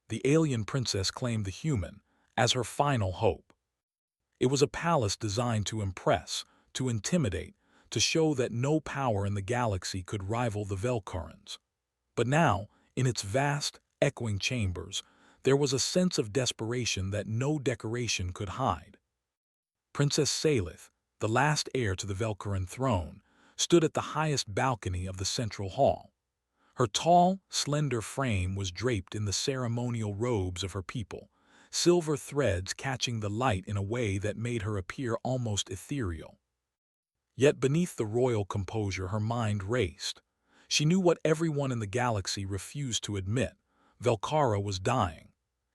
The alien princess claimed the human as her final hope. It was a palace designed to impress, to intimidate, to show that no power in the galaxy could rival the Velkarans. But now, in its vast, echoing chambers, there was a sense of desperation that no decoration could hide. Princess Salith, the last heir to the Velkaran throne, stood at the highest balcony of the central hall. Her tall, slender frame was draped in the ceremonial robes of her people, silver threads catching the light in a way that made her appear almost ethereal. Yet beneath the royal composure her mind raced. She knew what everyone in the galaxy refused to admit: Velkara was dying.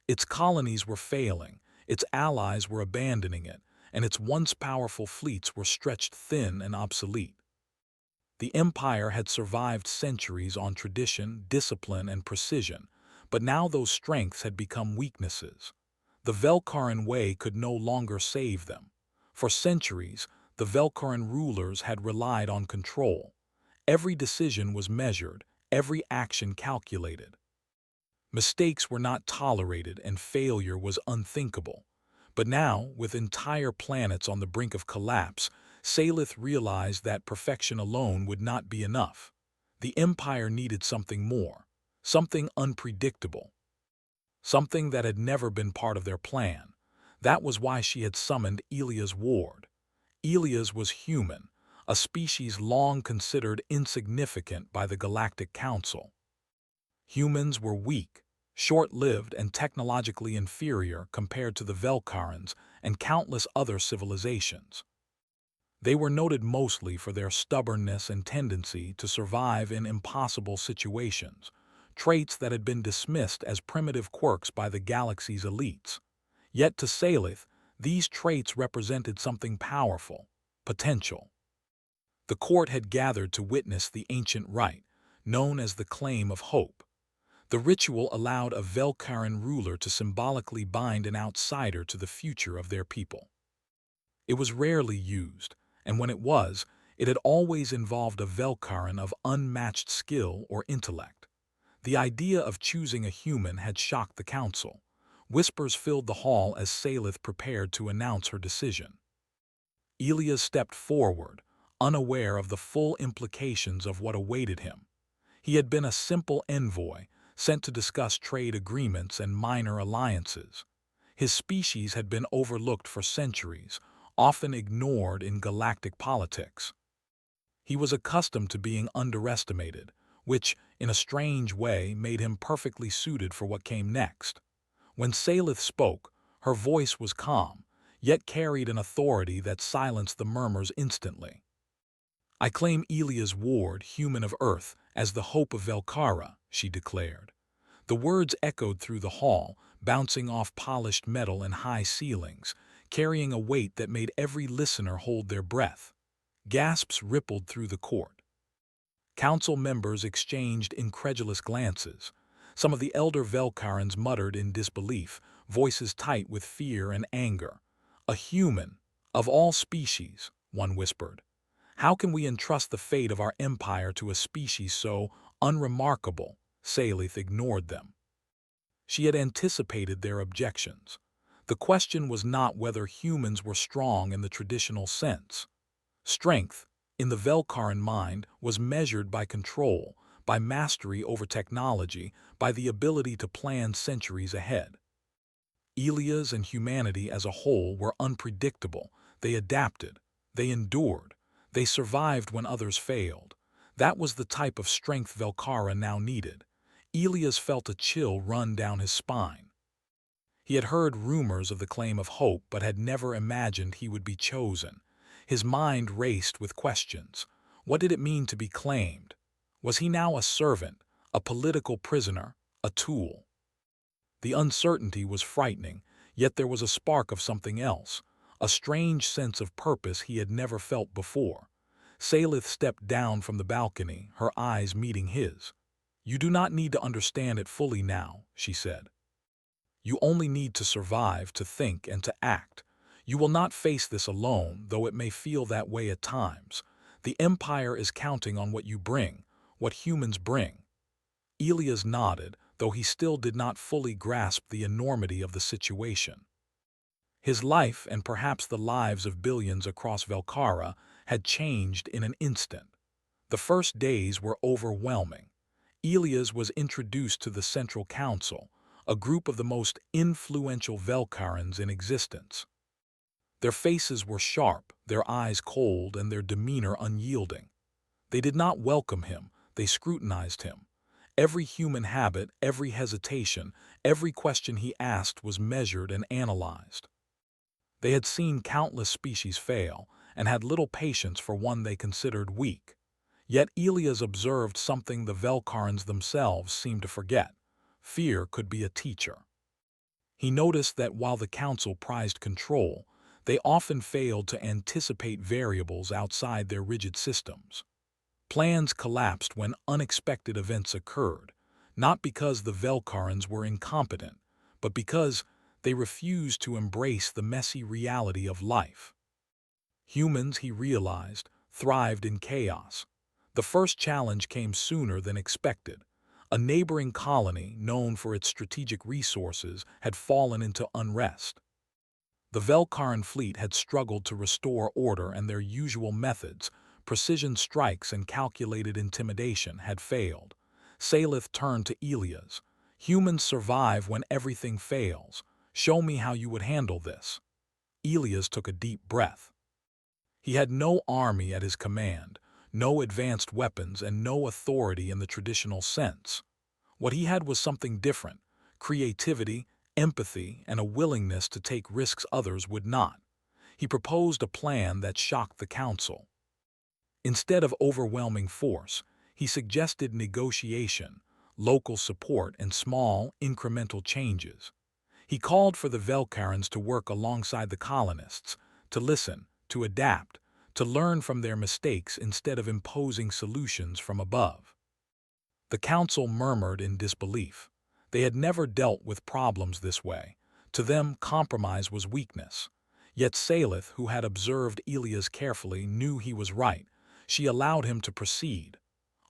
Its colonies were failing, its allies were abandoning it, and its once powerful fleets were stretched thin and obsolete. The Empire had survived centuries on tradition, discipline, and precision, but now those strengths had become weaknesses. The Velkaran way could no longer save them. For centuries, the Velkaran rulers had relied on control. Every decision was measured, every action calculated. Mistakes were not tolerated and failure was unthinkable. But now, with entire planets on the brink of collapse, Salith realized that perfection alone would not be enough. The Empire needed something more, something unpredictable, something that had never been part of their plan. That was why she had summoned Elia's ward. Elias was human, a species long considered insignificant by the Galactic Council. Humans were weak, short-lived, and technologically inferior compared to the Velkarans and countless other civilizations. They were noted mostly for their stubbornness and tendency to survive in impossible situations, traits that had been dismissed as primitive quirks by the galaxy's elites. Yet to Salith, these traits represented something powerful: potential. The court had gathered to witness the ancient rite, known as the Claim of Hope. The ritual allowed a Velkaran ruler to symbolically bind an outsider to the future of their people. It was rarely used, and when it had always involved a Velkaran of unmatched skill or intellect. The idea of choosing a human had shocked the council. Whispers filled the hall as Salith prepared to announce her decision. Elias stepped forward, unaware of the full implications of what awaited him. He had been a simple envoy, sent to discuss trade agreements and minor alliances. His species had been overlooked for centuries, often ignored in galactic politics. He was accustomed to being underestimated, which, in a strange way, made him perfectly suited for what came next. When Salith spoke, her voice was calm, yet carried an authority that silenced the murmurs instantly. "I claim Elia's ward, human of Earth, as the hope of Velkara," she declared. The words echoed through the hall, bouncing off polished metal and high ceilings, carrying a weight that made every listener hold their breath. Gasps rippled through the court. Council members exchanged incredulous glances. Some of the elder Velkarans muttered in disbelief, voices tight with fear and anger. "A human, of all species," one whispered. "How can we entrust the fate of our empire to a species so unremarkable?" Salith ignored them. She had anticipated their objections. The question was not whether humans were strong in the traditional sense. Strength, in the Velkaran mind, was measured by control, by mastery over technology, by the ability to plan centuries ahead. Elias and humanity as a whole were unpredictable. They adapted, they endured, they survived when others failed. That was the type of strength Velkara now needed. Elias felt a chill run down his spine. He had heard rumors of the Claim of Hope, but had never imagined he would be chosen. His mind raced with questions. What did it mean to be claimed? Was he now a servant, a political prisoner, a tool? The uncertainty was frightening, yet there was a spark of something else, a strange sense of purpose he had never felt before. Salith stepped down from the balcony, her eyes meeting his. "You do not need to understand it fully now," she said. "You only need to survive, to think, and to act. You will not face this alone, though it may feel that way at times. The Empire is counting on what you bring, what humans bring." Elias nodded, though he still did not fully grasp the enormity of the situation. His life, and perhaps the lives of billions across Velkara, had changed in an instant. The first days were overwhelming. Elias was introduced to the Central Council, a group of the most influential Velkarans in existence. Their faces were sharp, their eyes cold, and their demeanor unyielding. They did not welcome him, they scrutinized him. Every human habit, every hesitation, every question he asked was measured and analyzed. They had seen countless species fail, and had little patience for one they considered weak. Yet Elias observed something the Velkarans themselves seemed to forget. Fear could be a teacher. He noticed that while the council prized control, they often failed to anticipate variables outside their rigid systems. Plans collapsed when unexpected events occurred, not because the Velkarans were incompetent, but because they refused to embrace the messy reality of life. Humans, he realized, thrived in chaos. The first challenge came sooner than expected. A neighboring colony, known for its strategic resources, had fallen into unrest. The Velkaran fleet had struggled to restore order, and their usual methods, precision strikes and calculated intimidation, had failed. Salith turned to Elias. "Humans survive when everything fails. Show me how you would handle this." Elias took a deep breath. He had no army at his command, no advanced weapons, and no authority in the traditional sense. What he had was something different: creativity, empathy, and a willingness to take risks others would not. He proposed a plan that shocked the council. Instead of overwhelming force, he suggested negotiation, local support, and small, incremental changes. He called for the Velkarans to work alongside the colonists, to listen, to adapt, to learn from their mistakes instead of imposing solutions from above. The council murmured in disbelief. They had never dealt with problems this way. To them, compromise was weakness. Yet Salith, who had observed Elias carefully, knew he was right. She allowed him to proceed.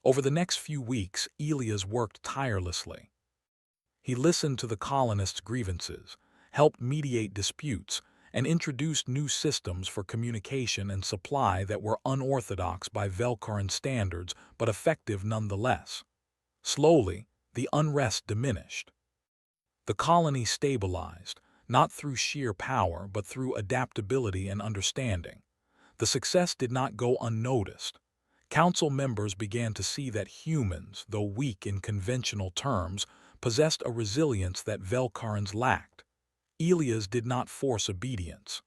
Over the next few weeks, Elias worked tirelessly. He listened to the colonists' grievances, helped mediate disputes, and introduced new systems for communication and supply that were unorthodox by Velkaran standards, but effective nonetheless. Slowly, the unrest diminished. The colony stabilized, not through sheer power, but through adaptability and understanding. The success did not go unnoticed. Council members began to see that humans, though weak in conventional terms, possessed a resilience that Velkarans lacked. Elias did not force obedience.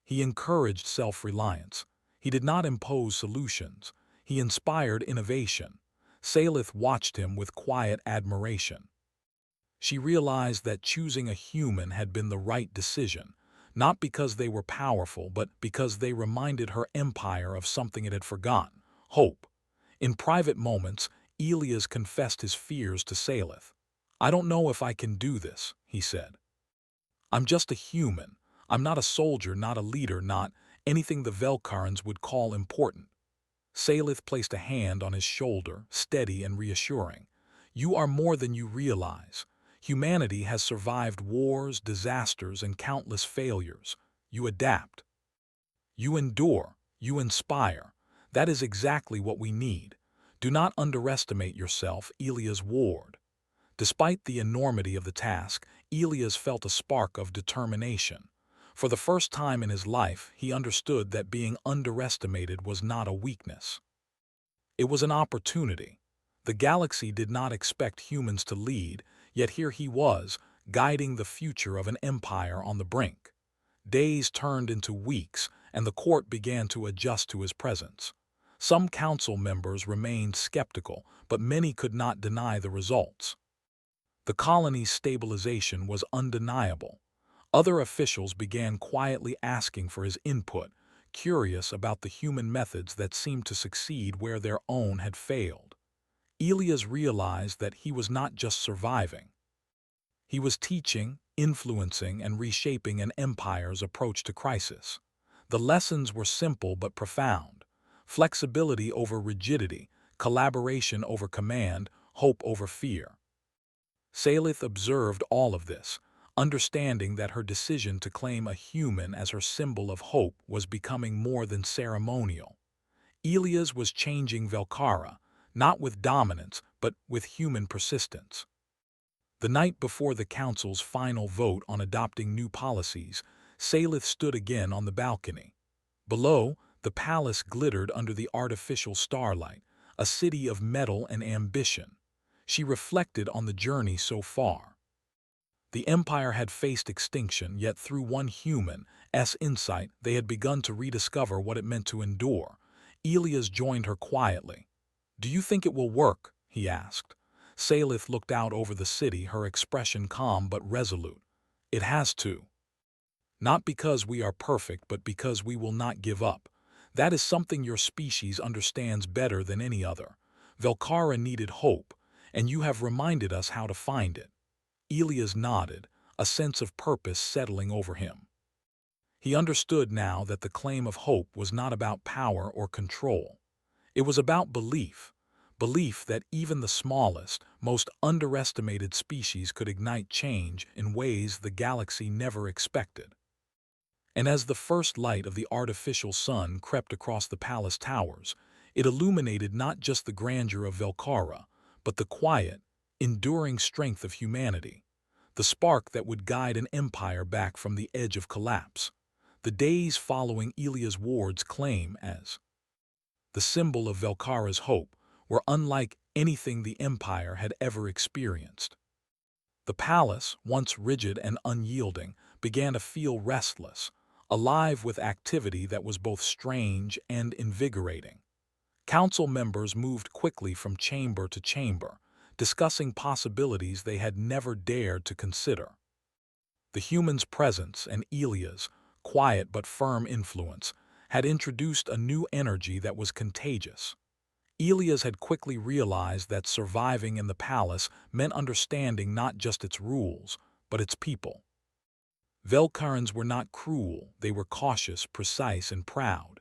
He encouraged self-reliance. He did not impose solutions. He inspired innovation. Salith watched him with quiet admiration. She realized that choosing a human had been the right decision, not because they were powerful, but because they reminded her empire of something it had forgotten: hope. In private moments, Elias confessed his fears to Salith. "I don't know if I can do this," he said. "I'm just a human. I'm not a soldier, not a leader, not anything the Velkarans would call important." Salith placed a hand on his shoulder, steady and reassuring. "You are more than you realize. Humanity has survived wars, disasters, and countless failures. You adapt. You endure. You inspire. That is exactly what we need. Do not underestimate yourself," Elias warned. Despite the enormity of the task, Elias felt a spark of determination. For the first time in his life, he understood that being underestimated was not a weakness. It was an opportunity. The galaxy did not expect humans to lead, yet here he was, guiding the future of an empire on the brink. Days turned into weeks, and the court began to adjust to his presence. Some council members remained skeptical, but many could not deny the results. The colony's stabilization was undeniable. Other officials began quietly asking for his input, curious about the human methods that seemed to succeed where their own had failed. Elias realized that he was not just surviving. He was teaching, influencing, and reshaping an empire's approach to crisis. The lessons were simple but profound: flexibility over rigidity, collaboration over command, hope over fear. Salith observed all of this, understanding that her decision to claim a human as her symbol of hope was becoming more than ceremonial. Elias was changing Velkara, not with dominance, but with human persistence. The night before the council's final vote on adopting new policies, Salith stood again on the balcony. Below, the palace glittered under the artificial starlight, a city of metal and ambition. She reflected on the journey so far. The Empire had faced extinction, yet through one human's insight, they had begun to rediscover what it meant to endure. Elias joined her quietly. "Do you think it will work?" he asked. Salith looked out over the city, her expression calm but resolute. "It has to. Not because we are perfect, but because we will not give up. That is something your species understands better than any other. Velkara needed hope, and you have reminded us how to find it." Elias nodded, a sense of purpose settling over him. He understood now that the claim of hope was not about power or control. It was about belief. Belief that even the smallest, most underestimated species could ignite change in ways the galaxy never expected. And as the first light of the artificial sun crept across the palace towers, it illuminated not just the grandeur of Velkara, but the quiet, enduring strength of humanity, the spark that would guide an empire back from the edge of collapse. The days following Elias Ward's claim as the symbol of Velkara's hope were unlike anything the Empire had ever experienced. The palace, once rigid and unyielding, began to feel restless, alive with activity that was both strange and invigorating. Council members moved quickly from chamber to chamber, discussing possibilities they had never dared to consider. The human's presence and Elia's quiet but firm influence had introduced a new energy that was contagious. Elias had quickly realized that surviving in the palace meant understanding not just its rules, but its people. Velkarans were not cruel, they were cautious, precise, and proud.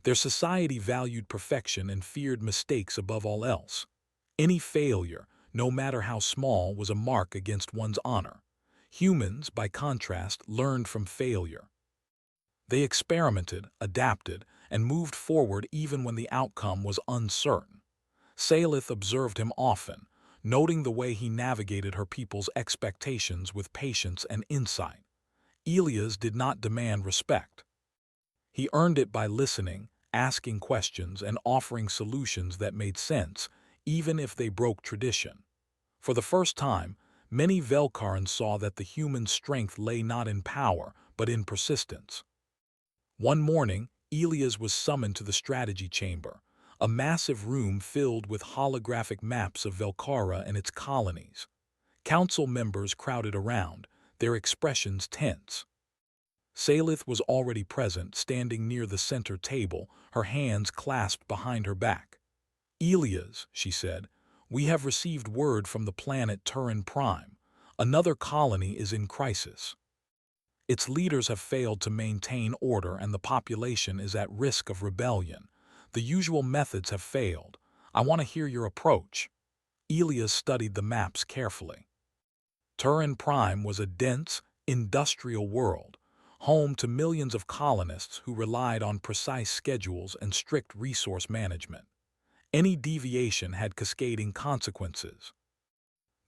Their society valued perfection and feared mistakes above all else. Any failure, no matter how small, was a mark against one's honor. Humans, by contrast, learned from failure. They experimented, adapted, and moved forward even when the outcome was uncertain. Salith observed him often, noting the way he navigated her people's expectations with patience and insight. Elias did not demand respect. He earned it by listening, asking questions, and offering solutions that made sense, even if they broke tradition. For the first time, many Velkarans saw that the human strength lay not in power, but in persistence. One morning, Elias was summoned to the strategy chamber, a massive room filled with holographic maps of Velkara and its colonies. Council members crowded around, their expressions tense. Salith was already present, standing near the center table, her hands clasped behind her back. "Elias," she said, "we have received word from the planet Turin Prime. Another colony is in crisis. Its leaders have failed to maintain order and the population is at risk of rebellion. The usual methods have failed. I want to hear your approach." Elias studied the maps carefully. Turin Prime was a dense, industrial world, home to millions of colonists who relied on precise schedules and strict resource management. Any deviation had cascading consequences.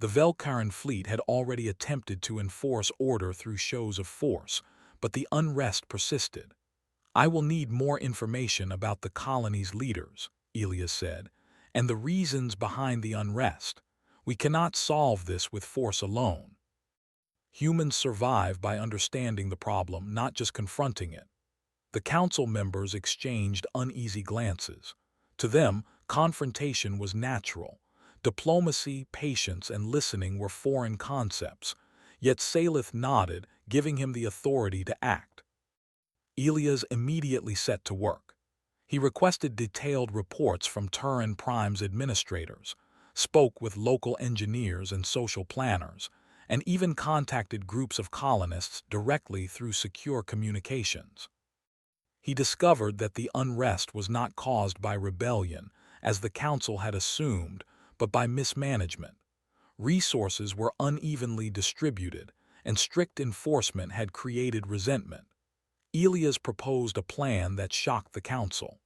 The Velkaran fleet had already attempted to enforce order through shows of force, but the unrest persisted. "I will need more information about the colony's leaders," Elias said, "and the reasons behind the unrest. We cannot solve this with force alone. Humans survive by understanding the problem, not just confronting it." The council members exchanged uneasy glances. To them, confrontation was natural. Diplomacy, patience, and listening were foreign concepts, yet Salith nodded, giving him the authority to act. Elias immediately set to work. He requested detailed reports from Turin Prime's administrators, spoke with local engineers and social planners, and even contacted groups of colonists directly through secure communications. He discovered that the unrest was not caused by rebellion, as the council had assumed, but by mismanagement. Resources were unevenly distributed, and strict enforcement had created resentment. Elias proposed a plan that shocked the council.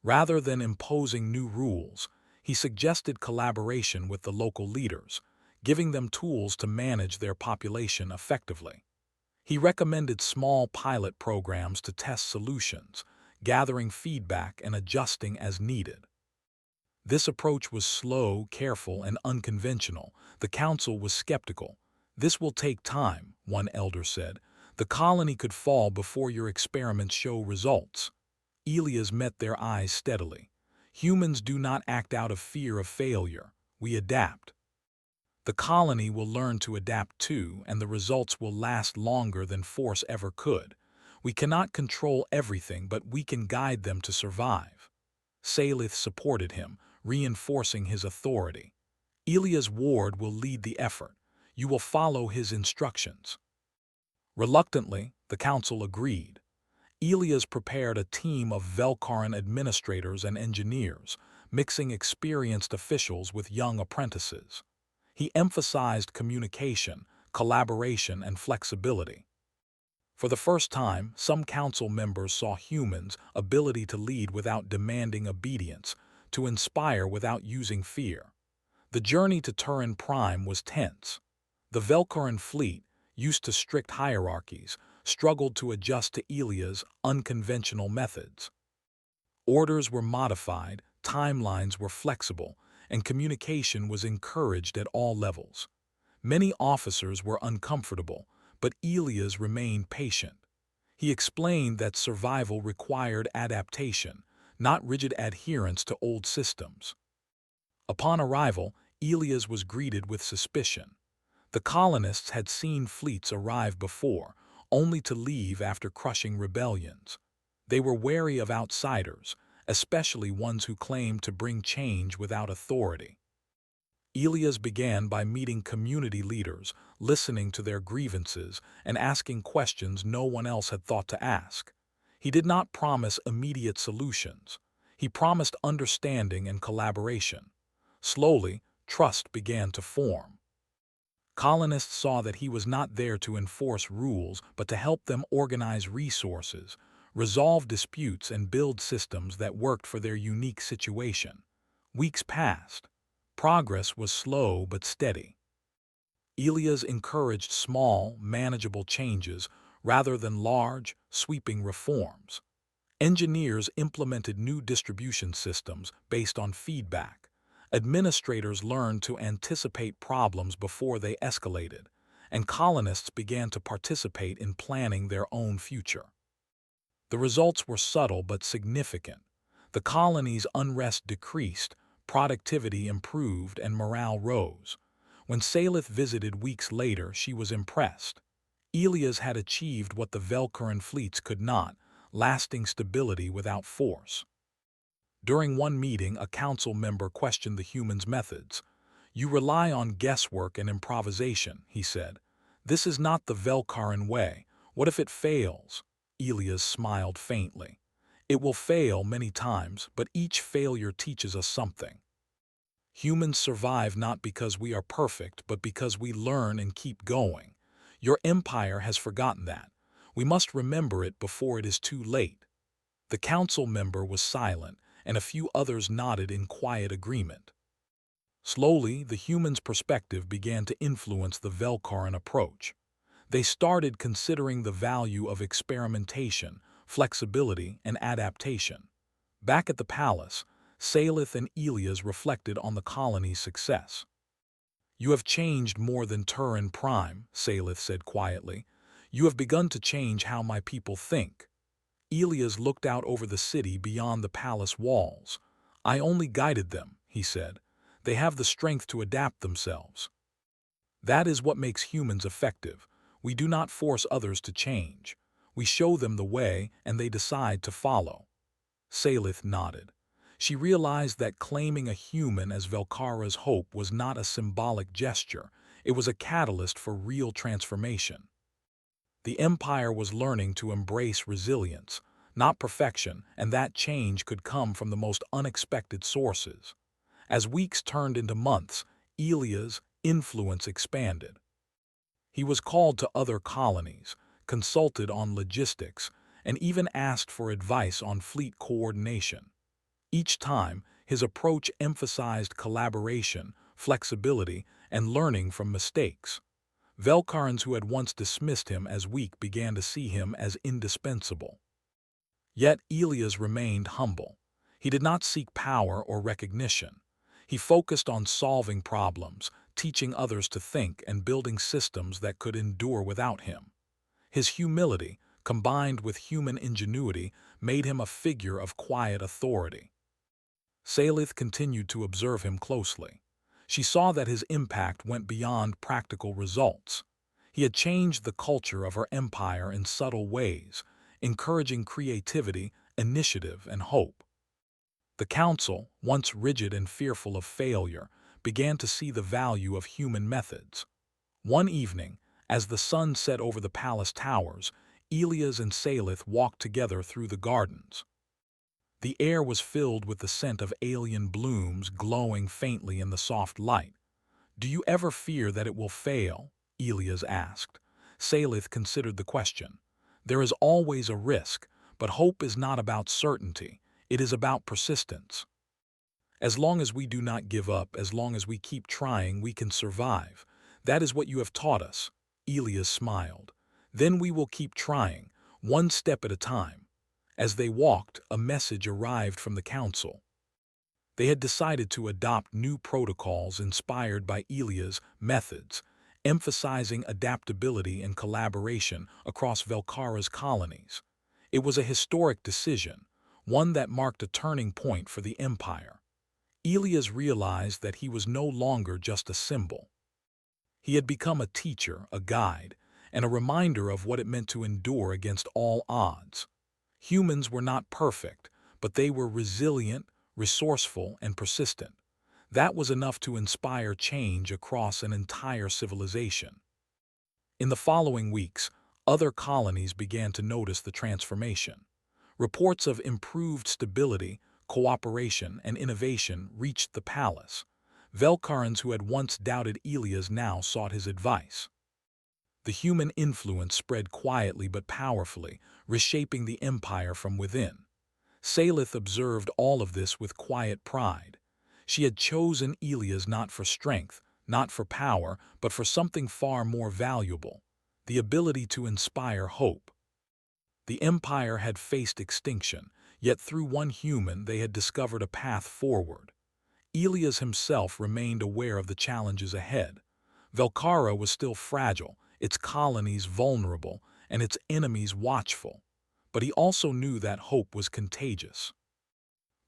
Rather than imposing new rules, he suggested collaboration with the local leaders, giving them tools to manage their population effectively. He recommended small pilot programs to test solutions, gathering feedback and adjusting as needed. This approach was slow, careful, and unconventional. The council was skeptical. "This will take time," one elder said. "The colony could fall before your experiments show results." Elias met their eyes steadily. "Humans do not act out of fear of failure. We adapt. The colony will learn to adapt too, and the results will last longer than force ever could. We cannot control everything, but we can guide them to survive." Salith supported him, reinforcing his authority. "Elias Ward will lead the effort. You will follow his instructions." Reluctantly, the council agreed. Elias prepared a team of Velkaran administrators and engineers, mixing experienced officials with young apprentices. He emphasized communication, collaboration, and flexibility. For the first time, some council members saw humans' ability to lead without demanding obedience, to inspire without using fear. The journey to Turin Prime was tense. The Velkaran fleet, used to strict hierarchies, struggled to adjust to Elias' unconventional methods. Orders were modified, timelines were flexible, and communication was encouraged at all levels. Many officers were uncomfortable, but Elias remained patient. He explained that survival required adaptation, not rigid adherence to old systems. Upon arrival, Elias was greeted with suspicion. The colonists had seen fleets arrive before, only to leave after crushing rebellions. They were wary of outsiders, especially ones who claimed to bring change without authority. Elias began by meeting community leaders, listening to their grievances, and asking questions no one else had thought to ask. He did not promise immediate solutions. He promised understanding and collaboration. Slowly, trust began to form. Colonists saw that he was not there to enforce rules, but to help them organize resources, resolve disputes, and build systems that worked for their unique situation. Weeks passed. Progress was slow but steady. Elias encouraged small, manageable changes rather than large, sweeping reforms. Engineers implemented new distribution systems based on feedback. Administrators learned to anticipate problems before they escalated, and colonists began to participate in planning their own future. The results were subtle but significant. The colony's unrest decreased, productivity improved, and morale rose. When Salith visited weeks later, she was impressed. Elias had achieved what the Velkaran fleets could not, lasting stability without force. During one meeting, a council member questioned the humans' methods. "You rely on guesswork and improvisation," he said. "This is not the Velkaran way. What if it fails?" Elias smiled faintly. "It will fail many times, but each failure teaches us something. Humans survive not because we are perfect, but because we learn and keep going. Your empire has forgotten that. We must remember it before it is too late." The council member was silent, and a few others nodded in quiet agreement. Slowly, the humans' perspective began to influence the Velkaran approach. They started considering the value of experimentation, flexibility, and adaptation. Back at the palace, Salith and Elias reflected on the colony's success. "You have changed more than Turin Prime," Salith said quietly. "You have begun to change how my people think." Elias looked out over the city beyond the palace walls. "I only guided them," he said. "They have the strength to adapt themselves." That is what makes humans effective. We do not force others to change. We show them the way, and they decide to follow. Salith nodded. She realized that claiming a human as Velkara's hope was not a symbolic gesture. It was a catalyst for real transformation. The Empire was learning to embrace resilience, not perfection, and that change could come from the most unexpected sources. As weeks turned into months, Elias, influence expanded. He was called to other colonies, consulted on logistics, and even asked for advice on fleet coordination. Each time, his approach emphasized collaboration, flexibility, and learning from mistakes. Velkarans who had once dismissed him as weak began to see him as indispensable. Yet Elias remained humble. He did not seek power or recognition. He focused on solving problems, teaching others to think, and building systems that could endure without him. His humility, combined with human ingenuity, made him a figure of quiet authority. Salith continued to observe him closely. She saw that his impact went beyond practical results. He had changed the culture of her empire in subtle ways, encouraging creativity, initiative, and hope. The council, once rigid and fearful of failure, began to see the value of human methods. One evening, as the sun set over the palace towers, Elias and Salith walked together through the gardens. The air was filled with the scent of alien blooms glowing faintly in the soft light. "Do you ever fear that it will fail?" Elias asked. Salith considered the question. "There is always a risk, but hope is not about certainty. It is about persistence. As long as we do not give up, as long as we keep trying, we can survive. That is what you have taught us." Elias smiled. "Then we will keep trying, one step at a time." As they walked, a message arrived from the council. They had decided to adopt new protocols inspired by Elias' methods, emphasizing adaptability and collaboration across Velkara's colonies. It was a historic decision, one that marked a turning point for the empire. Elias realized that he was no longer just a symbol. He had become a teacher, a guide, and a reminder of what it meant to endure against all odds. Humans were not perfect, but they were resilient, resourceful, and persistent. That was enough to inspire change across an entire civilization. In the following weeks, other colonies began to notice the transformation. Reports of improved stability, cooperation, and innovation reached the palace. Velkarans who had once doubted Elias now sought his advice. The human influence spread quietly but powerfully, reshaping the empire from within. Salith observed all of this with quiet pride. She had chosen Elias not for strength, not for power, but for something far more valuable: the ability to inspire hope. The empire had faced extinction, yet through one human they had discovered a path forward. Elias himself remained aware of the challenges ahead. Velkara was still fragile, its colonies vulnerable, and its enemies watchful. But he also knew that hope was contagious.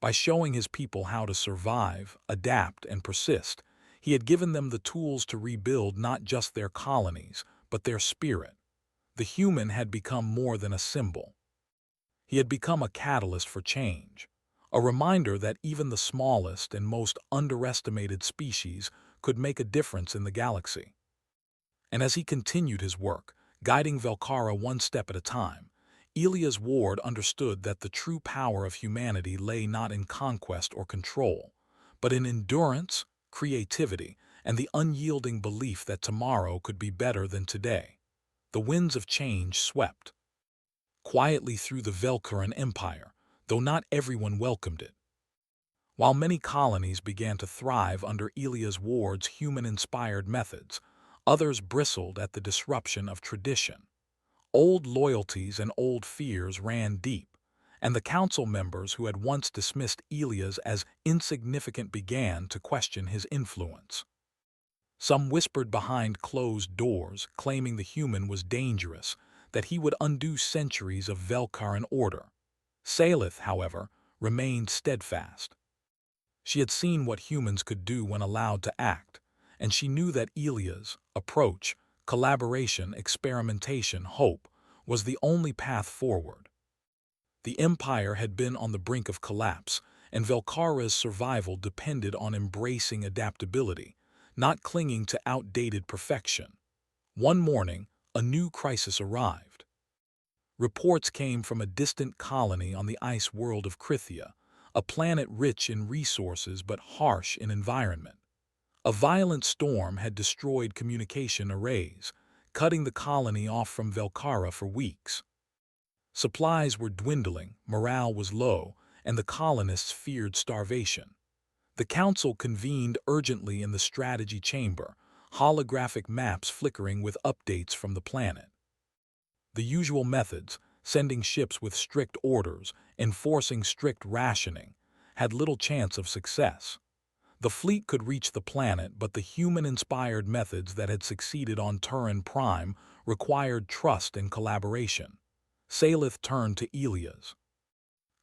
By showing his people how to survive, adapt, and persist, he had given them the tools to rebuild not just their colonies, but their spirit. The human had become more than a symbol. He had become a catalyst for change, a reminder that even the smallest and most underestimated species could make a difference in the galaxy. And as he continued his work, guiding Velkara one step at a time, Elias Ward understood that the true power of humanity lay not in conquest or control, but in endurance, creativity, and the unyielding belief that tomorrow could be better than today. The winds of change swept quietly through the Velkaran Empire, though not everyone welcomed it. While many colonies began to thrive under Elias Ward's human-inspired methods, others bristled at the disruption of tradition. Old loyalties and old fears ran deep, and the council members who had once dismissed Elias as insignificant began to question his influence. Some whispered behind closed doors, claiming the human was dangerous, that he would undo centuries of Velkaran order. Salith, however, remained steadfast. She had seen what humans could do when allowed to act, and she knew that Elias' approach, collaboration, experimentation, hope, was the only path forward. The empire had been on the brink of collapse, and Velkara's survival depended on embracing adaptability, not clinging to outdated perfection. One morning, a new crisis arrived. Reports came from a distant colony on the ice world of Krithia, a planet rich in resources but harsh in environment. A violent storm had destroyed communication arrays, cutting the colony off from Velcara for weeks. Supplies were dwindling, morale was low, and the colonists feared starvation. The council convened urgently in the strategy chamber, holographic maps flickering with updates from the planet. The usual methods, sending ships with strict orders, enforcing strict rationing, had little chance of success. The fleet could reach the planet, but the human-inspired methods that had succeeded on Turin Prime required trust and collaboration. Salith turned to Elias.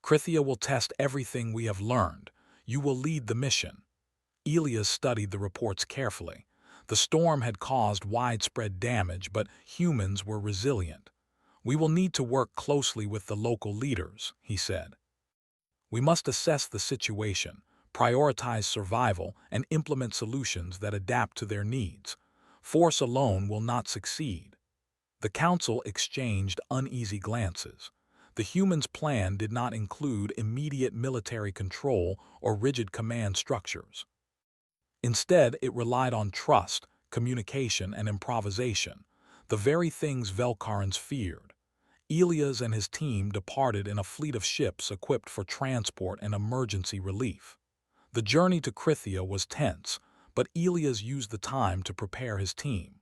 "Krithia will test everything we have learned. You will lead the mission." Elias studied the reports carefully. The storm had caused widespread damage, but humans were resilient. "We will need to work closely with the local leaders," he said. "We must assess the situation, prioritize survival, and implement solutions that adapt to their needs. Force alone will not succeed." The council exchanged uneasy glances. The humans' plan did not include immediate military control or rigid command structures. Instead, it relied on trust, communication, and improvisation, the very things Velcarans feared. Elias and his team departed in a fleet of ships equipped for transport and emergency relief. The journey to Krithia was tense, but Elias used the time to prepare his team.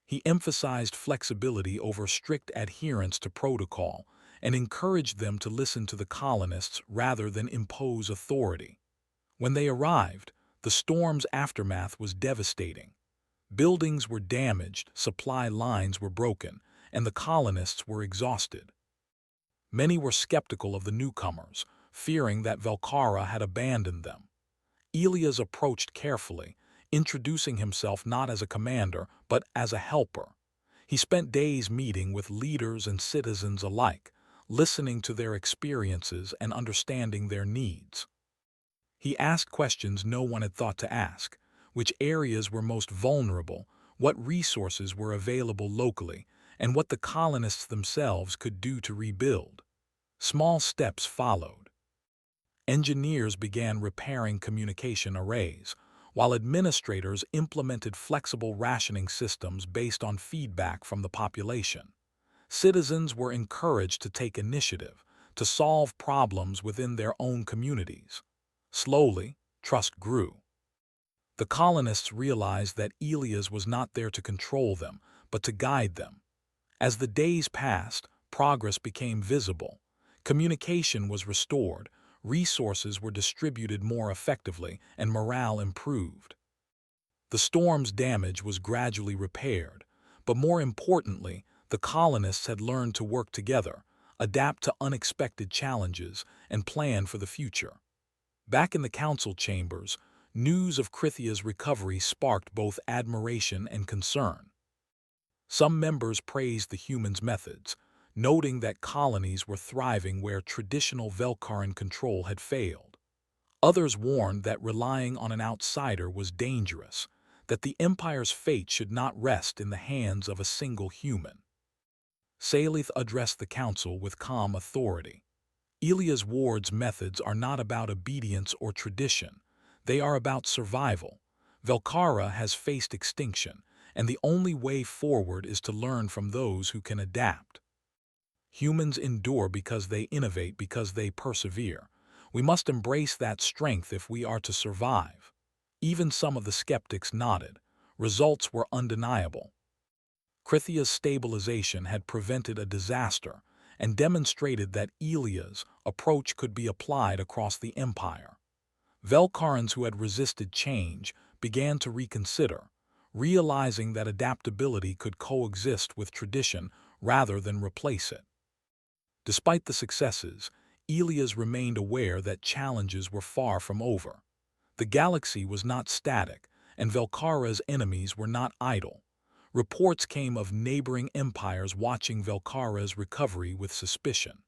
He emphasized flexibility over strict adherence to protocol and encouraged them to listen to the colonists rather than impose authority. When they arrived, the storm's aftermath was devastating. Buildings were damaged, supply lines were broken, and the colonists were exhausted. Many were skeptical of the newcomers, fearing that Velcara had abandoned them. Elias approached carefully, introducing himself not as a commander, but as a helper. He spent days meeting with leaders and citizens alike, listening to their experiences and understanding their needs. He asked questions no one had thought to ask: which areas were most vulnerable, what resources were available locally, and what the colonists themselves could do to rebuild. Small steps followed. Engineers began repairing communication arrays, while administrators implemented flexible rationing systems based on feedback from the population. Citizens were encouraged to take initiative, to solve problems within their own communities. Slowly, trust grew. The colonists realized that Elias was not there to control them, but to guide them. As the days passed, progress became visible. Communication was restored, resources were distributed more effectively, and morale improved. The storm's damage was gradually repaired, but more importantly, the colonists had learned to work together, adapt to unexpected challenges, and plan for the future. Back in the council chambers, news of Krithia's recovery sparked both admiration and concern. Some members praised the humans' methods, noting that colonies were thriving where traditional Velcaran control had failed. Others warned that relying on an outsider was dangerous, that the Empire's fate should not rest in the hands of a single human. Salith addressed the council with calm authority. Elias Ward's methods are not about obedience or tradition. They are about survival. Velcara has faced extinction, and the only way forward is to learn from those who can adapt. Humans endure because they innovate, because they persevere. We must embrace that strength if we are to survive. Even some of the skeptics nodded. Results were undeniable. Krithia's stabilization had prevented a disaster and demonstrated that Elias' approach could be applied across the Empire. Velcarans who had resisted change began to reconsider, realizing that adaptability could coexist with tradition rather than replace it. Despite the successes, Elias remained aware that challenges were far from over. The galaxy was not static, and Velcara's enemies were not idle. Reports came of neighboring empires watching Velcara's recovery with suspicion.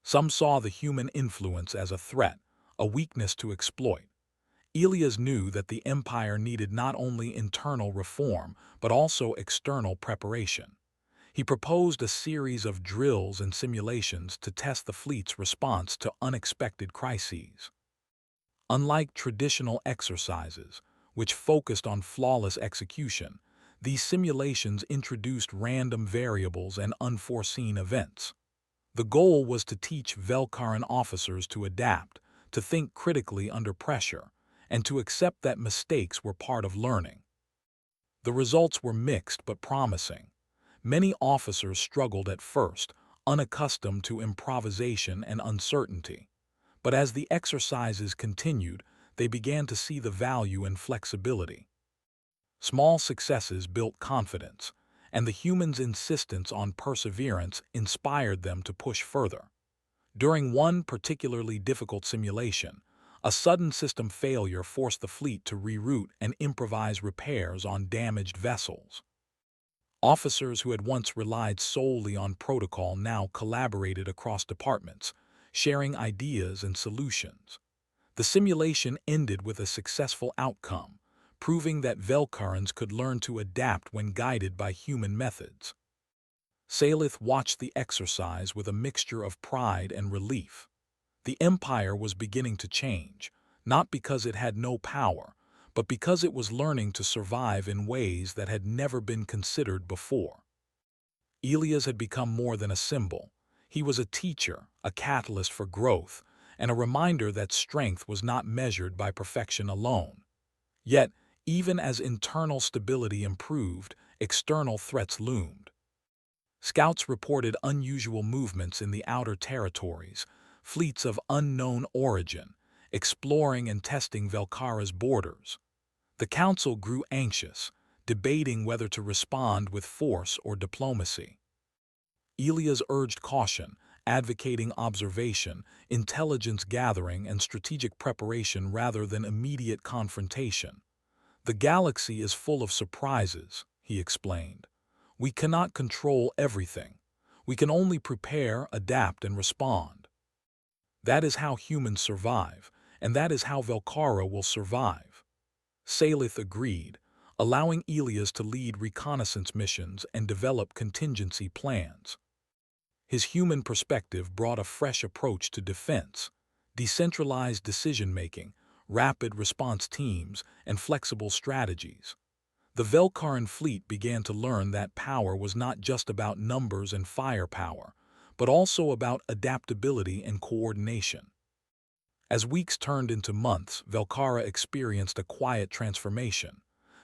Some saw the human influence as a threat, a weakness to exploit. Elias knew that the Empire needed not only internal reform, but also external preparation. He proposed a series of drills and simulations to test the fleet's response to unexpected crises. Unlike traditional exercises, which focused on flawless execution. These simulations introduced random variables and unforeseen events. The goal was to teach Velkaran officers to adapt, to think critically under pressure, and to accept that mistakes were part of learning. The results were mixed but promising. Many officers struggled at first, unaccustomed to improvisation and uncertainty. But as the exercises continued, they began to see the value in flexibility. Small successes built confidence, and the humans' insistence on perseverance inspired them to push further. During one particularly difficult simulation, a sudden system failure forced the fleet to reroute and improvise repairs on damaged vessels. Officers who had once relied solely on protocol now collaborated across departments, sharing ideas and solutions. The simulation ended with a successful outcome, proving that Velkarans could learn to adapt when guided by human methods. Salith watched the exercise with a mixture of pride and relief. The Empire was beginning to change, not because it had no power, but because it was learning to survive in ways that had never been considered before. Elias had become more than a symbol. He was a teacher, a catalyst for growth, and a reminder that strength was not measured by perfection alone. Yet, even as internal stability improved, external threats loomed. Scouts reported unusual movements in the outer territories, fleets of unknown origin, exploring and testing Velkara's borders. The council grew anxious, debating whether to respond with force or diplomacy. Elias urged caution, advocating observation, intelligence gathering, and strategic preparation rather than immediate confrontation. "The galaxy is full of surprises," he explained. "We cannot control everything. We can only prepare, adapt, and respond. That is how humans survive, and that is how Velkara will survive." Salith agreed, allowing Elias to lead reconnaissance missions and develop contingency plans. His human perspective brought a fresh approach to defense, decentralized decision-making, rapid response teams, and flexible strategies. The Velkaran fleet began to learn that power was not just about numbers and firepower, but also about adaptability and coordination. As weeks turned into months, Velkara experienced a quiet transformation.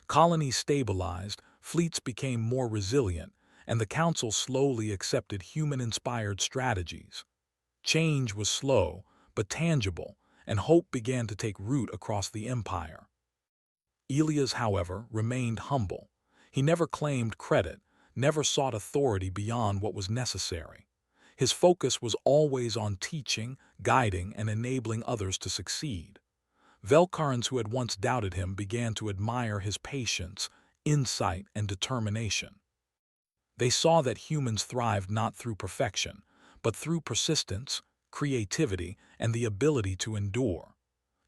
Colonies stabilized, fleets became more resilient, and the Council slowly accepted human-inspired strategies. Change was slow, but tangible, and hope began to take root across the Empire. Elias, however, remained humble. He never claimed credit, never sought authority beyond what was necessary. His focus was always on teaching, guiding, and enabling others to succeed. Velkarans who had once doubted him began to admire his patience, insight, and determination. They saw that humans thrived not through perfection, but through persistence, creativity, and the ability to endure.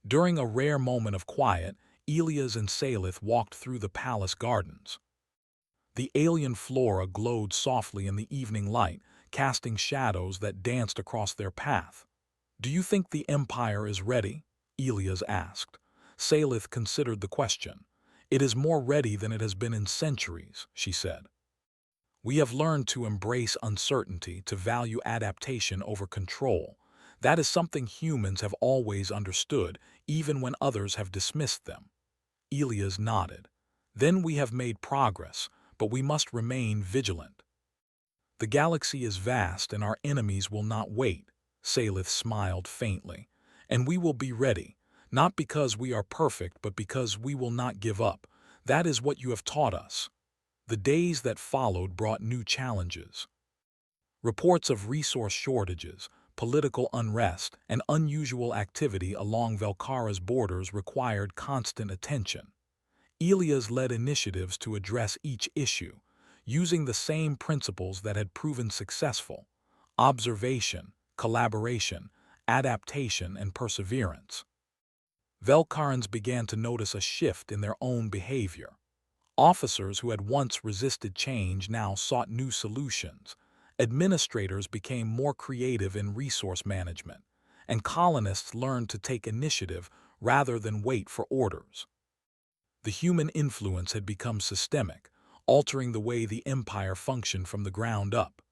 During a rare moment of quiet, Elias and Salith walked through the palace gardens. The alien flora glowed softly in the evening light, casting shadows that danced across their path. "Do you think the Empire is ready?" Elias asked. Salith considered the question. "It is more ready than it has been in centuries," she said. "We have learned to embrace uncertainty, to value adaptation over control. That is something humans have always understood, even when others have dismissed them." Elias nodded. "Then we have made progress, but we must remain vigilant." "The galaxy is vast and our enemies will not wait," Salith smiled faintly. "And we will be ready, not because we are perfect, but because we will not give up. That is what you have taught us." The days that followed brought new challenges. Reports of resource shortages, political unrest, and unusual activity along Velkara's borders required constant attention. Elias led initiatives to address each issue, using the same principles that had proven successful: observation, collaboration, adaptation, and perseverance. Velkarans began to notice a shift in their own behavior. Officers who had once resisted change now sought new solutions. Administrators became more creative in resource management, and colonists learned to take initiative rather than wait for orders. The human influence had become systemic, altering the way the empire functioned from the ground up.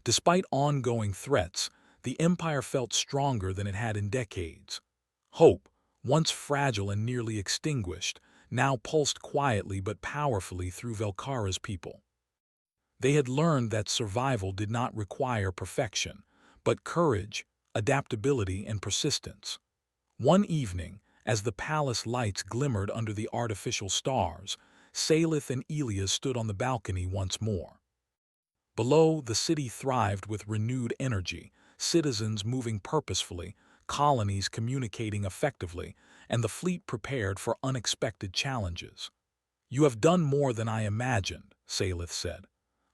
Despite ongoing threats, the empire felt stronger than it had in decades. Hope, once fragile and nearly extinguished, now pulsed quietly but powerfully through Velkara's people. They had learned that survival did not require perfection, but courage, adaptability, and persistence. One evening, as the palace lights glimmered under the artificial stars, Salith and Elias stood on the balcony once more. Below, the city thrived with renewed energy, citizens moving purposefully, colonies communicating effectively, and the fleet prepared for unexpected challenges. "You have done more than I imagined," Salith said.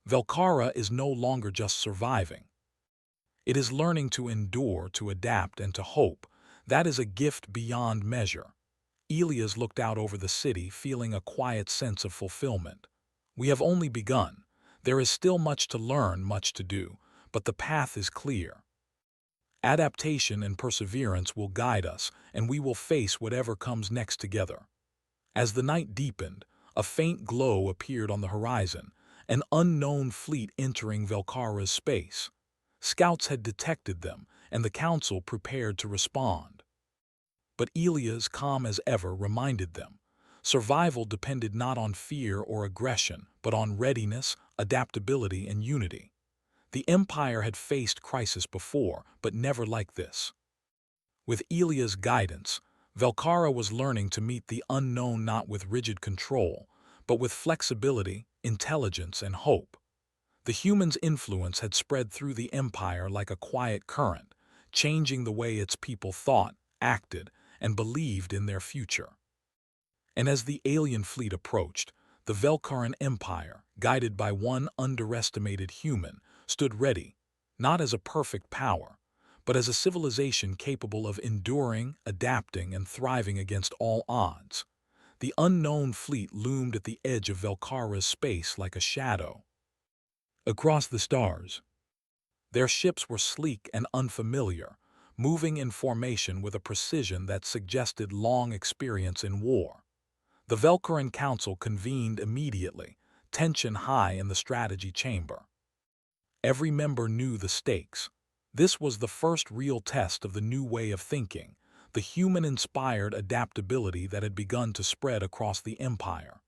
"Velkara is no longer just surviving. It is learning to endure, to adapt, and to hope. That is a gift beyond measure." Elias looked out over the city, feeling a quiet sense of fulfillment. "We have only begun. There is still much to learn, much to do, but the path is clear. Adaptation and perseverance will guide us, and we will face whatever comes next together." As the night deepened, a faint glow appeared on the horizon, an unknown fleet entering Velkara's space. Scouts had detected them, and the council prepared to respond. But Elias, calm as ever, reminded them. Survival depended not on fear or aggression, but on readiness, adaptability, and unity. The Empire had faced crisis before, but never like this. With Elia's guidance, Velkara was learning to meet the unknown not with rigid control, but with flexibility, intelligence, and hope. The humans' influence had spread through the Empire like a quiet current, changing the way its people thought, acted, and believed in their future. And as the alien fleet approached, the Velkaran Empire, guided by one underestimated human, stood ready, not as a perfect power, but as a civilization capable of enduring, adapting, and thriving against all odds. The unknown fleet loomed at the edge of Velkara's space like a shadow. Across the stars, their ships were sleek and unfamiliar, moving in formation with a precision that suggested long experience in war. The Velkaran Council convened immediately, tension high in the strategy chamber. Every member knew the stakes. This was the first real test of the new way of thinking, the human-inspired adaptability that had begun to spread across the Empire.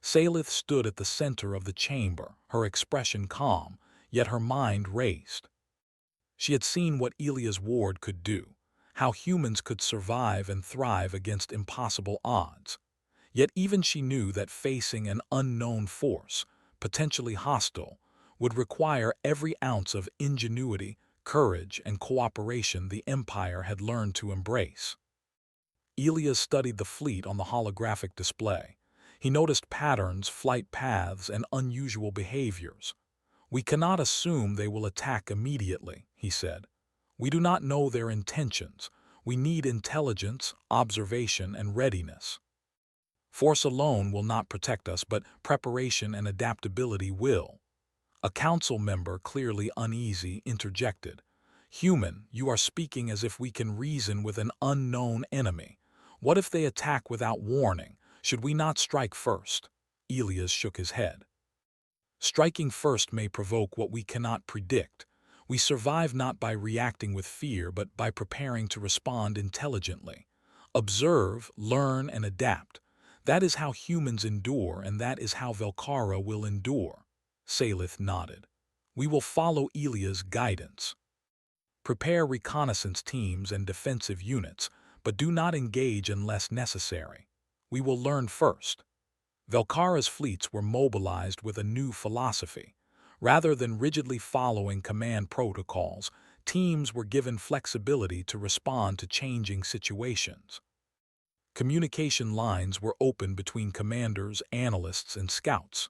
Salith stood at the center of the chamber, her expression calm, yet her mind raced. She had seen what Elias Ward could do, how humans could survive and thrive against impossible odds. Yet even she knew that facing an unknown force, potentially hostile, would require every ounce of ingenuity, courage, and cooperation the Empire had learned to embrace. Elias studied the fleet on the holographic display. He noticed patterns, flight paths, and unusual behaviors. "We cannot assume they will attack immediately," he said. "We do not know their intentions. We need intelligence, observation, and readiness. Force alone will not protect us, but preparation and adaptability will." A council member, clearly uneasy, interjected. "Human, you are speaking as if we can reason with an unknown enemy. What if they attack without warning? Should we not strike first?" Elias shook his head. "Striking first may provoke what we cannot predict. We survive not by reacting with fear, but by preparing to respond intelligently. Observe, learn, and adapt. That is how humans endure, and that is how Velkara will endure." Salith nodded. "We will follow Elia's guidance. Prepare reconnaissance teams and defensive units, but do not engage unless necessary. We will learn first." Velkara's fleets were mobilized with a new philosophy. Rather than rigidly following command protocols, teams were given flexibility to respond to changing situations. Communication lines were open between commanders, analysts, and scouts.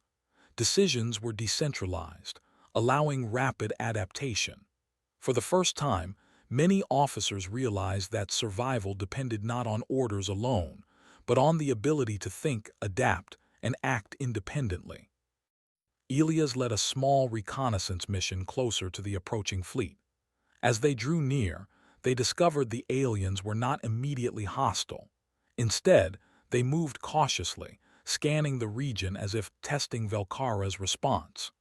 Decisions were decentralized, allowing rapid adaptation. For the first time, many officers realized that survival depended not on orders alone, but on the ability to think, adapt, and act independently. Elias led a small reconnaissance mission closer to the approaching fleet. As they drew near, they discovered the aliens were not immediately hostile. Instead, they moved cautiously, scanning the region as if testing Velkara's response.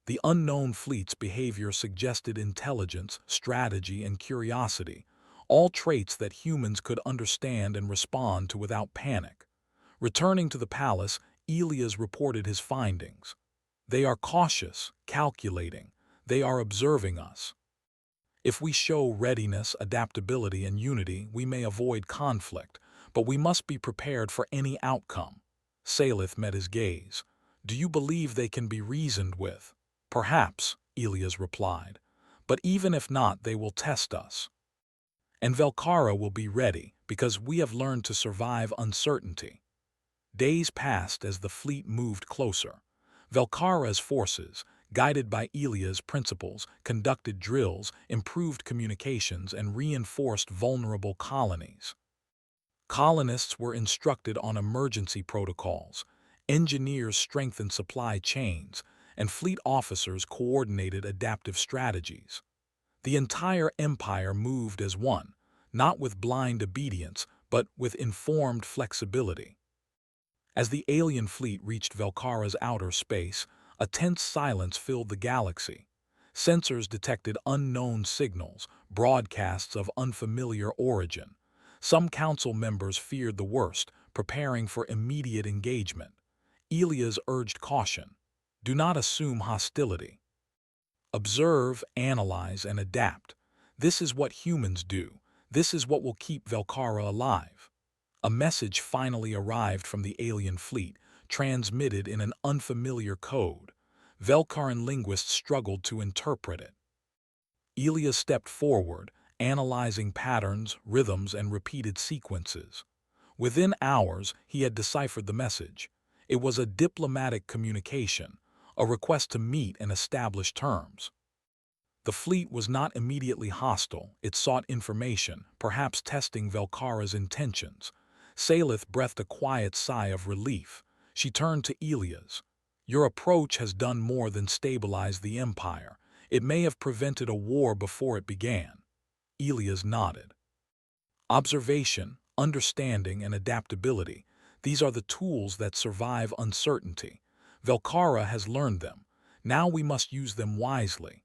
The unknown fleet's behavior suggested intelligence, strategy, and curiosity, all traits that humans could understand and respond to without panic. Returning to the palace, Elias reported his findings. They are cautious, calculating. They are observing us. If we show readiness, adaptability, and unity, we may avoid conflict, but we must be prepared for any outcome. Salith met his gaze. Do you believe they can be reasoned with? Perhaps, Elias replied. But even if not, they will test us. And Velkara will be ready, because we have learned to survive uncertainty. Days passed as the fleet moved closer. Velkara's forces, guided by Elia's principles, conducted drills, improved communications, and reinforced vulnerable colonies. Colonists were instructed on emergency protocols, engineers strengthened supply chains, and fleet officers coordinated adaptive strategies. The entire empire moved as one, not with blind obedience, but with informed flexibility. As the alien fleet reached Velkara's outer space, a tense silence filled the galaxy. Sensors detected unknown signals, broadcasts of unfamiliar origin. Some council members feared the worst, preparing for immediate engagement. Elias urged caution. Do not assume hostility. Observe, analyze, and adapt. This is what humans do. This is what will keep Velkara alive. A message finally arrived from the alien fleet, transmitted in an unfamiliar code. Velkaran linguists struggled to interpret it. Elias stepped forward, analyzing patterns, rhythms, and repeated sequences. Within hours, he had deciphered the message. It was a diplomatic communication, a request to meet and establish terms. The fleet was not immediately hostile. It sought information, perhaps testing Velkara's intentions. Salith breathed a quiet sigh of relief. She turned to Elias. Your approach has done more than stabilize the empire. It may have prevented a war before it began. Elias nodded. Observation, understanding, and adaptability. These are the tools that survive uncertainty. Velkara has learned them. Now we must use them wisely.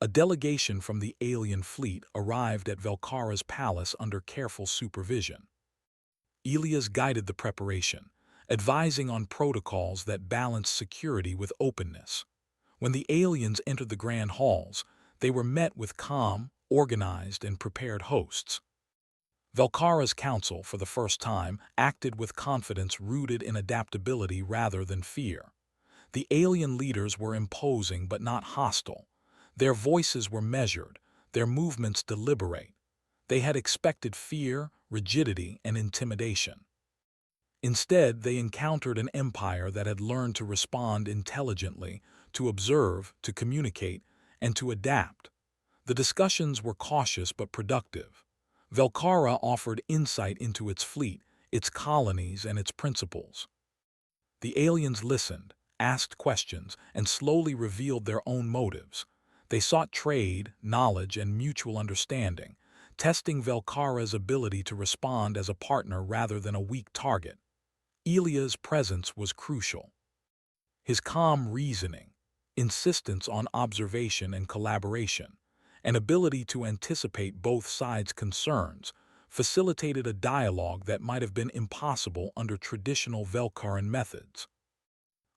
A delegation from the alien fleet arrived at Velkara's palace under careful supervision. Elias guided the preparation, advising on protocols that balanced security with openness. When the aliens entered the grand halls, they were met with calm, organized, and prepared hosts. Velkara's council, for the first time, acted with confidence rooted in adaptability rather than fear. The alien leaders were imposing but not hostile. Their voices were measured, their movements deliberate. They had expected fear, rigidity, and intimidation. Instead, they encountered an empire that had learned to respond intelligently, to observe, to communicate, and to adapt. The discussions were cautious but productive. Velkara offered insight into its fleet, its colonies, and its principles. The aliens listened, asked questions, and slowly revealed their own motives. They sought trade, knowledge, and mutual understanding, testing Velkara's ability to respond as a partner rather than a weak target. Elia's presence was crucial. His calm reasoning, insistence on observation and collaboration, and ability to anticipate both sides' concerns facilitated a dialogue that might have been impossible under traditional Velkaran methods.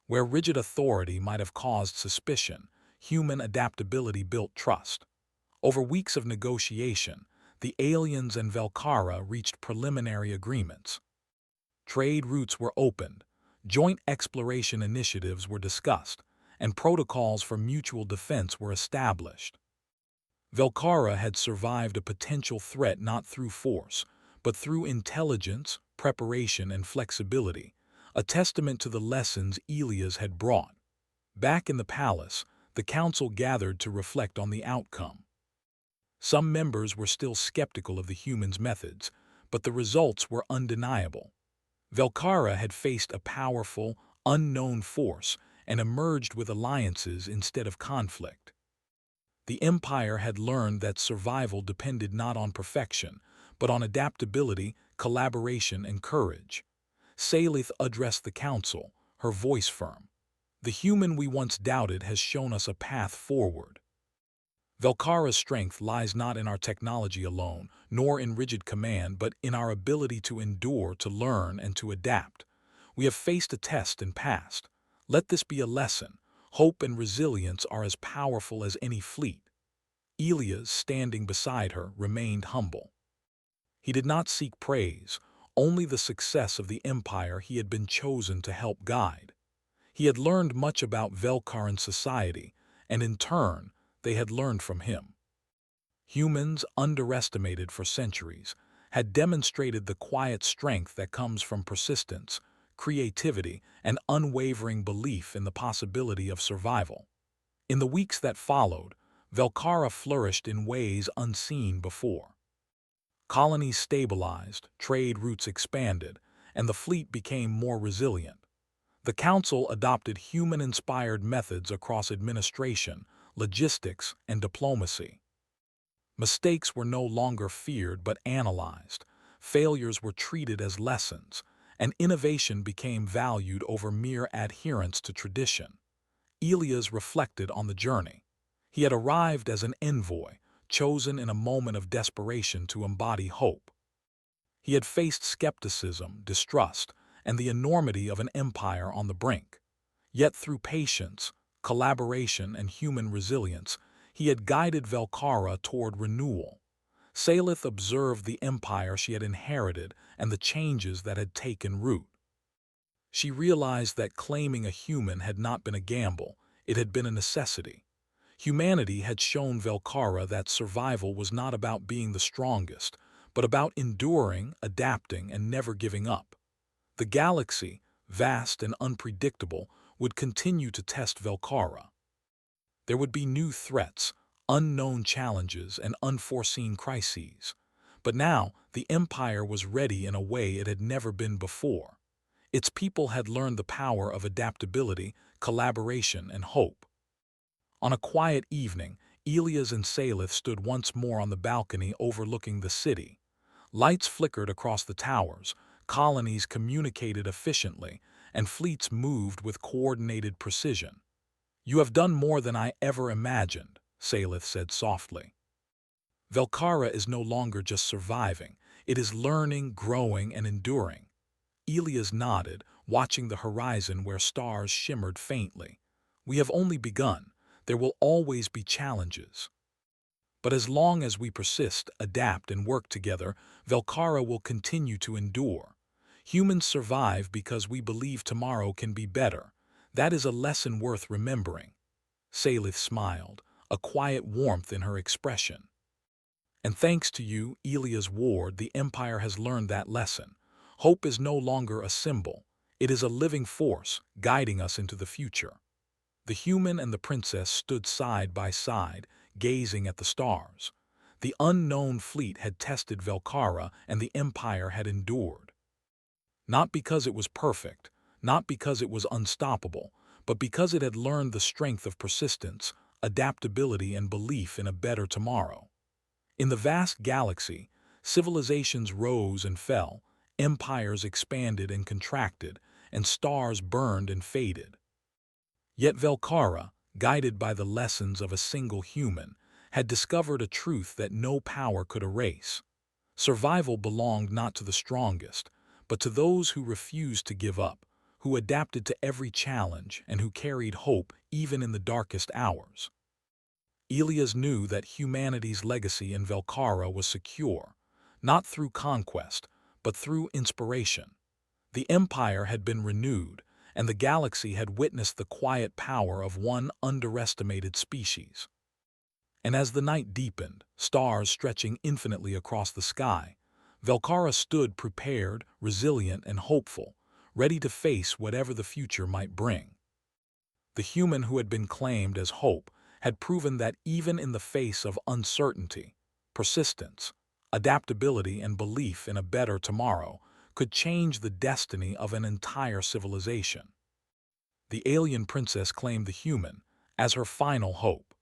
Where rigid authority might have caused suspicion, human adaptability built trust. Over weeks of negotiation, the aliens and Velkara reached preliminary agreements. Trade routes were opened, joint exploration initiatives were discussed, and protocols for mutual defense were established. Velkara had survived a potential threat not through force, but through intelligence, preparation, and flexibility, a testament to the lessons Elias had brought. Back in the palace, the council gathered to reflect on the outcome. Some members were still skeptical of the humans' methods, but the results were undeniable. Velkara had faced a powerful, unknown force and emerged with alliances instead of conflict. The empire had learned that survival depended not on perfection, but on adaptability, collaboration, and courage. Salith addressed the council, her voice firm. The human we once doubted has shown us a path forward. Velkara's strength lies not in our technology alone, nor in rigid command, but in our ability to endure, to learn, and to adapt. We have faced a test and passed. Let this be a lesson. Hope and resilience are as powerful as any fleet. Elias, standing beside her, remained humble. He did not seek praise, only the success of the empire he had been chosen to help guide. He had learned much about Velkaran society, and in turn, they had learned from him. Humans, underestimated for centuries, had demonstrated the quiet strength that comes from persistence, creativity, and unwavering belief in the possibility of survival. In the weeks that followed, Velkara flourished in ways unseen before. Colonies stabilized, trade routes expanded, and the fleet became more resilient. The Council adopted human-inspired methods across administration, logistics, and diplomacy. Mistakes were no longer feared but analyzed, failures were treated as lessons, and innovation became valued over mere adherence to tradition. Elias reflected on the journey. He had arrived as an envoy, chosen in a moment of desperation to embody hope. He had faced skepticism, distrust, and the enormity of an empire on the brink. Yet through patience, collaboration, and human resilience, he had guided Velkara toward renewal. Salith observed the empire she had inherited and the changes that had taken root. She realized that claiming a human had not been a gamble, it had been a necessity. Humanity had shown Velkara that survival was not about being the strongest, but about enduring, adapting, and never giving up. The galaxy, vast and unpredictable, would continue to test Velkara. There would be new threats, unknown challenges, and unforeseen crises. But now, the Empire was ready in a way it had never been before. Its people had learned the power of adaptability, collaboration, and hope. On a quiet evening, Elias and Salith stood once more on the balcony overlooking the city. Lights flickered across the towers, colonies communicated efficiently, and fleets moved with coordinated precision. "You have done more than I ever imagined," Salith said softly. "Velkara is no longer just surviving, it is learning, growing, and enduring." Elias nodded, watching the horizon where stars shimmered faintly. "We have only begun. There will always be challenges. But as long as we persist, adapt, and work together, Velkara will continue to endure. Humans survive because we believe tomorrow can be better. That is a lesson worth remembering." Salith smiled, a quiet warmth in her expression. "And thanks to you, Elias Ward, the Empire has learned that lesson. Hope is no longer a symbol. It is a living force, guiding us into the future." The human and the princess stood side by side, gazing at the stars. The unknown fleet had tested Velkara, and the Empire had endured. Not because it was perfect, not because it was unstoppable, but because it had learned the strength of persistence, adaptability, and belief in a better tomorrow. In the vast galaxy, civilizations rose and fell, empires expanded and contracted, and stars burned and faded. Yet Velkara, guided by the lessons of a single human, had discovered a truth that no power could erase. Survival belonged not to the strongest, but to those who refused to give up, who adapted to every challenge, and who carried hope even in the darkest hours. Elias knew that humanity's legacy in Velkara was secure, not through conquest, but through inspiration. The Empire had been renewed, and the galaxy had witnessed the quiet power of one underestimated species. And as the night deepened, stars stretching infinitely across the sky, Velkara stood prepared, resilient, and hopeful, ready to face whatever the future might bring. The human who had been claimed as hope had proven that even in the face of uncertainty, persistence, adaptability, and belief in a better tomorrow could change the destiny of an entire civilization. The alien princess claimed the human as her final hope.